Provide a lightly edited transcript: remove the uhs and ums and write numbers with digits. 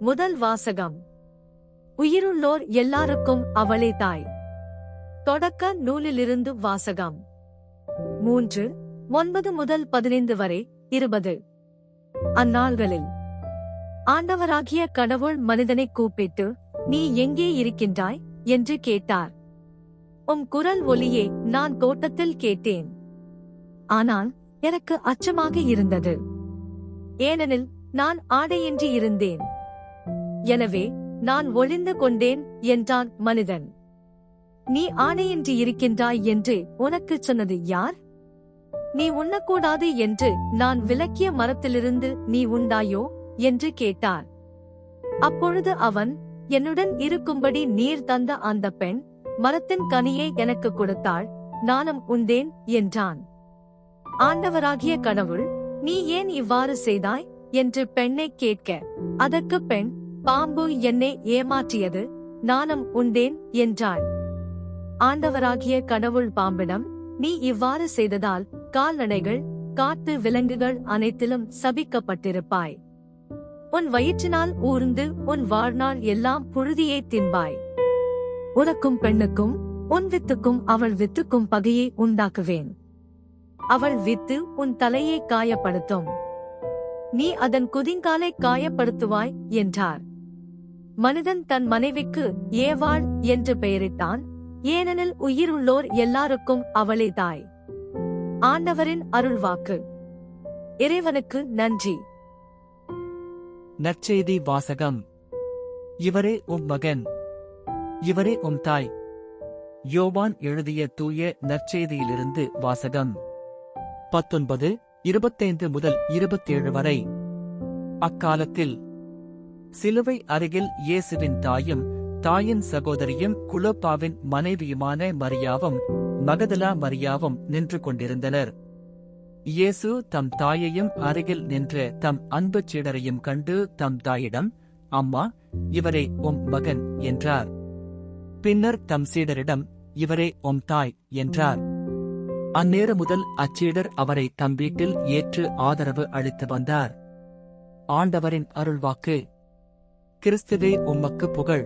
முதல் வாசகம். உயிருள்ளோர் எல்லாருக்கும் அவளே தாய். தொடக்க நூலிலிருந்து வாசகம். 3:9 முதல் 15 வரை 20. அந்நாள்களில் ஆண்டவராகிய கடவுள் மனிதனை கூப்பிட்டு, நீ எங்கே இருக்கின்றாய் என்று கேட்டார். உம் குரல் ஒலியே நான் தோட்டத்தில் கேட்டேன். ஆனால் எனக்கு அச்சமாக இருந்தது, ஏனெனில் நான் ஆடையின்றி இருந்தேன். எனவே நான் ஒளிந்து கொண்டேன் என்றான் மனிதன். நீ ஆடையின்றி இருக்கின்றாய் என்று உனக்குச் சொன்னது யார்? நீ உண்ணக்கூடாது என்று நான் விலக்கிய மரத்திலிருந்து நீ உண்டாயோ என்று கேட்டார். அப்பொழுது அவன், என்னுடன் இருக்கும்படி நீர் தந்த அந்த பெண் மரத்தின் கனியை எனக்கு கொடுத்தாள், நானும் உண்டேன் என்றான். ஆண்டவராகிய கடவுள், நீ ஏன் இவ்வாறு செய்தாய் என்று பெண்ணை கேட்க, அதற்கு பெண், பாம்பு என்னை ஏமாற்றியது, நானும் உண்டேன் என்றாள். ஆண்டவராகிய கடவுள் பாம்பிடம், நீ இவ்வாறு செய்ததால் கால்நடைகள், காட்டு விலங்குகள் அனைத்திலும் சபிக்கப்பட்டிருப்பாய். உன் வயிற்றினால் ஊர்ந்து உன் வாழ்நாள் எல்லாம் புழுதியை தின்பாய். உனக்கும் பெண்ணுக்கும் உன் வித்துக்கும் அவள் வித்துக்கும் பகையை உண்டாக்குவேன். அவள் வித்து உன் தலையை காயப்படுத்தும், நீ அதன் குதிங்காலை காயப்படுத்துவாய் என்றார். மனிதன் தன் மனைவிக்கு ஏவாள் என்று பெயரிட்டான், ஏனெனில் உயிருள்ளோர் எல்லாருக்கும் அவளே தாய். ஆண்டவரின் அருள்வாக்கு. இறைவனுக்கு நன்றி. நற்செய்தி வாசகம். இவரே உம் மகன், இவரே உம் தாய். யோவான் எழுதிய தூய நற்செய்தியிலிருந்து வாசகம். 19:25 முதல் 27 வரை. அக்காலத்தில் சிலுவை அருகில் இயேசுவின் தாயும் தாயின் சகோதரியும் குலோப்பாவின் மனைவியுமான மரியாவும் மகதலா மரியாவும் நின்று கொண்டிருந்தனர். இயேசு தம் தாயையும் அருகில் நின்ற தம் அன்பு சீடரையும் கண்டு தம் தாயிடம், அம்மா, இவரே உம் மகன் என்றார். பின்னர் தம் சீடரிடம், இவரே உம் தாய் என்றார். அந்நேர முதல் அச்சீடர் அவரை தம் வீட்டில் ஏற்று ஆதரவு அளித்து வந்தார். ஆண்டவரின் அருள்வாக்கு. கிறிஸ்துவே உமக்கு புகழ்.